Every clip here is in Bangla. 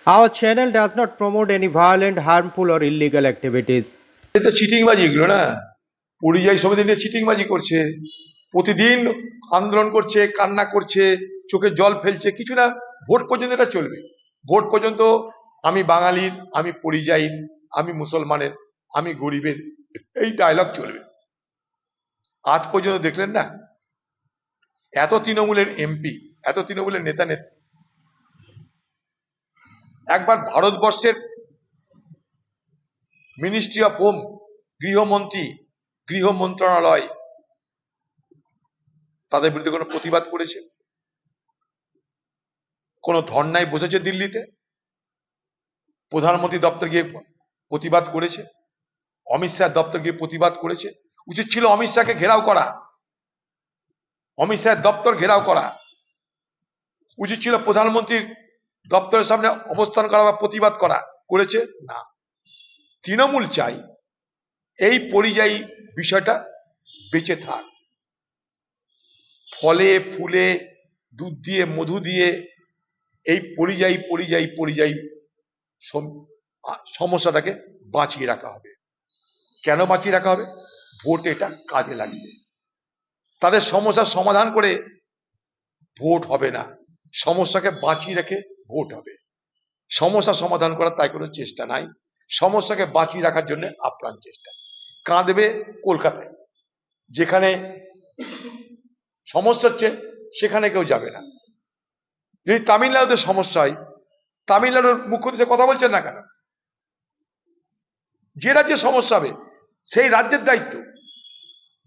Our channel does not promote any violent, harmful, or illegal activities. তো চিটিংবাজি এগুলো না, পরিযায়ী শ্রমিকদের নিয়ে চিটিংবাজি করছে, প্রতিদিন আন্দোলন করছে, কান্না করছে, চোখে জল ফেলছে, কিছু না। ভোট পর্যন্ত এটা চলবে। ভোট পর্যন্ত আমি বাঙালির, আমি পরিযায়ীর, আমি মুসলমানের, আমি গরিবের, এই ডায়লগ চলবে। আজ পর্যন্ত দেখলেন না এত তৃণমূলের এমপি, এত তৃণমূলের নেতা নেত্রী একবার ভারতবর্ষের মিনিস্ট্রি অফ হোম, গৃহমন্ত্রী, গৃহ মন্ত্রণালয় তাদের বিরুদ্ধে কোনো প্রতিবাদ করেছে? কোন ধর্নায় বসেছে দিল্লিতে? প্রধানমন্ত্রী দপ্তর গিয়ে প্রতিবাদ করেছে? অমিত শাহ দপ্তর গিয়ে প্রতিবাদ করেছে? উচিত ছিল অমিত শাহকে ঘেরাও করা, অমিত শাহের দপ্তর ঘেরাও করা। উচিত ছিল প্রধানমন্ত্রীর দপ্তরের সামনে অবস্থান করা বা প্রতিবাদ করা। করেছে না। তৃণমূল চাই এই পরিযায়ী বিষয়টা বেঁচে থাক, ফলে ফুলে দুধ দিয়ে মধু দিয়ে এই পরিযায়ী পরিযায়ী পরিযায়ী সমস্যাটাকে বাঁচিয়ে রাখা হবে। কেন বাঁচিয়ে রাখা হবে? ভোট এটা কাজে লাগবে। তাদের সমস্যার সমাধান করে ভোট হবে না, সমস্যাকে বাঁচিয়ে রেখে ভোট হবে। সমস্যা সমাধান করার তাই কোনো চেষ্টা নাই, সমস্যাকে বাঁচিয়ে রাখার জন্য আপ্রাণ চেষ্টা। কাঁদবে কলকাতায়, যেখানে সমস্যা হচ্ছে সেখানে কেউ যাবে না। যদি তামিলনাড়ুতে সমস্যা হয়, তামিলনাড়ুর মুখ্যমন্ত্রী কথা বলছেন না কেন? যে রাজ্যে সমস্যা হবে সেই রাজ্যের দায়িত্ব।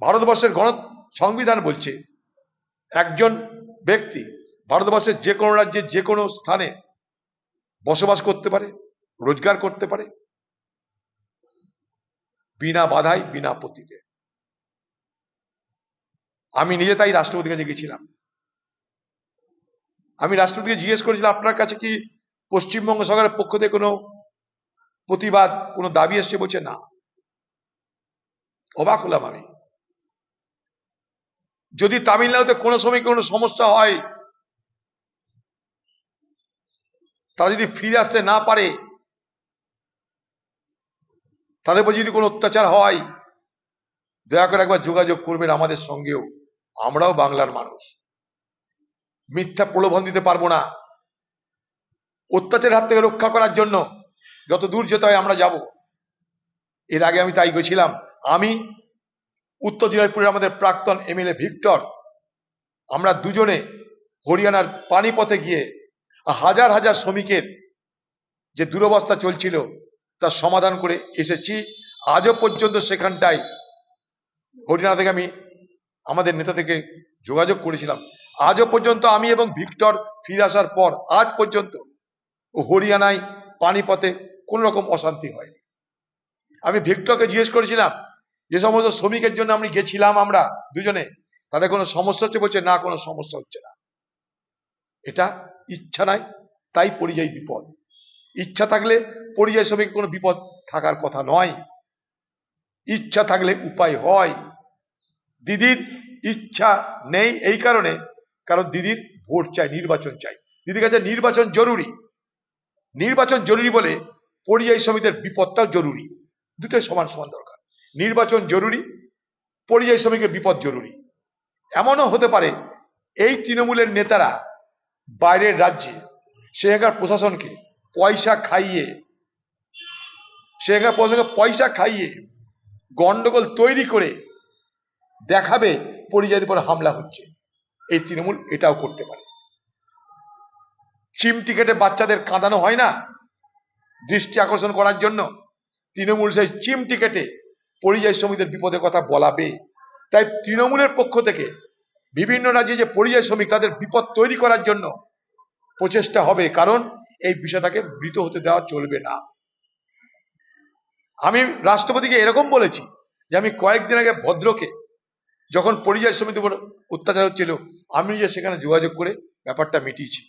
ভারতবর্ষের সংবিধান বলছে একজন ব্যক্তি ভারতবর্ষের যে কোনো রাজ্যে যে কোনো স্থানে বসবাস করতে পারে, রোজগার করতে পারে, বিনা বাধায়, বিনা আপত্তিতে। আমি নিজে তাই রাষ্ট্রপতির কাছে গেছিলাম। আমি রাষ্ট্রপতিকে জিজ্ঞেস করেছিলাম, আপনার কাছে কি পশ্চিমবঙ্গ সরকারের পক্ষ থেকে কোনো প্রতিবাদ, কোনো দাবি এসছে? বলছে না। অবাক হলাম আমি। যদি তামিলনাড়ুতে কোনো সময় কোনো সমস্যা হয়, তারা যদি ফিরে আসতে না পারে, তাদের উপর যদি কোনো অত্যাচার হয়, দয়া করে একবার যোগাযোগ করবেন আমাদের সঙ্গেও। আমরাও বাংলার মানুষ, মিথ্যা প্রলোভন দিতে পারবো না। অত্যাচারের হাত থেকে রক্ষা করার জন্য যত দূর যেতে হয় আমরা যাব। এর আগে আমি তাই গেছিলাম। আমি, উত্তর দিনাজপুরের আমাদের প্রাক্তন এমএলএ ভিক্টর, আমরা দুজনে হরিয়ানার পানিপথে গিয়ে হাজার হাজার শ্রমিকের যে দুরবস্থা চলছিল তার সমাধান করে এসেছি। আজও পর্যন্ত সেখানটায় হরিয়ানা থেকে আমি আমাদের নেতা থেকে যোগাযোগ করেছিলাম। আজও পর্যন্ত আমি এবং ভিক্টর ফিরে আসার পর আজ পর্যন্ত হরিয়ানায় পানিপথে কোন রকম অশান্তি হয়নি। আমি ভিক্টরকে জিজ্ঞেস করেছিলাম যে সমস্ত শ্রমিকের জন্য আমি গেছিলাম আমরা দুজনে, তাদের কোনো সমস্যা হচ্ছে? বলছে না, কোনো সমস্যা হচ্ছে না। এটা ইচ্ছা নাই, তাই পরিযায়ী বিপদ। ইচ্ছা থাকলে পরিযায়ী শ্রমিক কোনো বিপদ থাকার কথা নয়। ইচ্ছা থাকলে উপায় হয়। দিদির ইচ্ছা নেই এই কারণে, কারণ দিদির ভোট চাই, নির্বাচন চাই। দিদির কাছে নির্বাচন জরুরি। নির্বাচন জরুরি বলে পরিযায়ী শ্রমিকদের বিপদটাও জরুরি। দুটোই সমান সমান দরকার। নির্বাচন জরুরি, পরিযায়ী শ্রমিকের বিপদ জরুরি। এমনও হতে পারে এই তৃণমূলের নেতারা বাইরের রাজ্যে সেখানকার প্রশাসনকে পয়সা খাইয়ে, সেখানকার প্রশাসনকে পয়সা খাইয়ে গন্ডগোল তৈরি করে দেখাবে পরিযায়ীদের উপর হামলা হচ্ছে। এই তৃণমূল এটাও করতে পারে। চিমটি কেটে বাচ্চাদের কাঁদানো হয় না দৃষ্টি আকর্ষণ করার জন্য? তৃণমূল সেই চিমটি কেটে পরিযায়ী শ্রমিকদের বিপদের কথা বলাবে। তাই তৃণমূলের পক্ষ থেকে বিভিন্ন রাজ্যে যে পরিযায়ী শ্রমিক, তাদের বিপদ তৈরি করার জন্য প্রচেষ্টা হবে, কারণ এই বিষয়টাকে মৃত হতে দেওয়া চলবে না। আমি রাষ্ট্রপতিকে এরকম বলেছি যে আমি কয়েকদিন আগে ভদ্রকে যখন পরিযায়ী শ্রমিকদের উপর অত্যাচার হচ্ছিল, আমি নিজে সেখানে যোগাযোগ করে ব্যাপারটা মিটিয়েছি।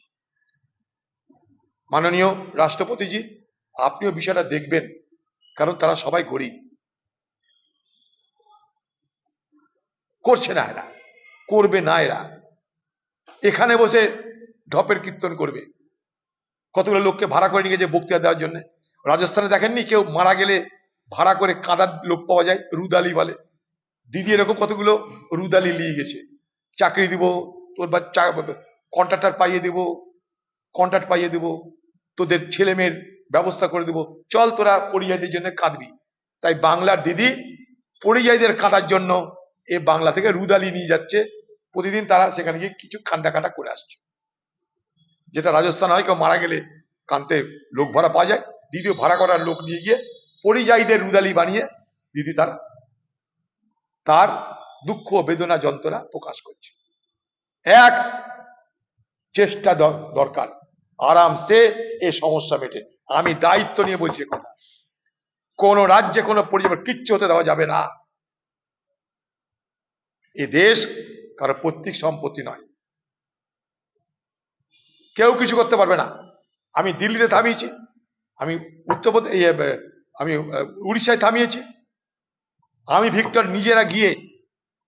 মাননীয় রাষ্ট্রপতিজি, আপনিও বিষয়টা দেখবেন, কারণ তারা সবাই গরিব। করছে না এরা, করবে না এরা। এখানে বসে ঢপের কীর্তন করবে, কতগুলো লোককে ভাড়া করে নিয়ে গেছে বক্তৃতা দেওয়ার জন্য। রাজস্থানে দেখেননি কেউ মারা গেলে ভাড়া করে কাঁদার লোক পাওয়া যায়, রুদালি বলে। দিদি এরকম কতগুলো রুদালি নিয়ে গেছে, চাকরি দিব তোর, কন্ট্রাক্টর পাইয়ে দিব, কন্ট্রাক্ট পাইয়ে দিব, তোদের ছেলে মেয়ের ব্যবস্থা করে দিব, চল তোরা পরিযায়ীদের জন্য কাঁদবি। তাই বাংলার দিদি পরিযায়ীদের কাঁদার জন্য এ বাংলা থেকে রুদালি নিয়ে যাচ্ছে, প্রতিদিন তারা সেখানে গিয়ে কিছু খান্ডা কাটা করে আসছে। যেটা রাজস্থান হয় কেউ মারা গেলে কানতে লোক ভাড়া পাওয়া যায়, দিদিও ভাড়া করার লোক নিয়ে গিয়ে পরিযায়ীদের রুদালি বানিয়ে দিদি তার দুঃখ বেদনা যন্ত্রণা প্রকাশ করছে। এক চেষ্টা দরকার, আরামসে এ সমস্যা মেটে। আমি দায়িত্ব নিয়ে বলছি কথা, কোন রাজ্যে কোনো পরিবার কিচ্ছু হতে দেওয়া যাবে না। এ দেশ কারো পৈতৃক সম্পত্তি নয়, কেউ কিছু করতে পারবে না। আমি দিল্লিতে থামিয়েছি, আমি উত্তরপ্রদেশ, আমি উড়িষ্যায় থামিয়েছি, আমি ভিক্টর নিজেরা গিয়ে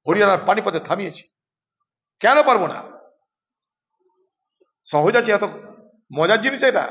হরিয়ানার পানিপথে থামিয়েছি। কেন পারবো না? সহজ আছে, এত মজার জিনিস এটা।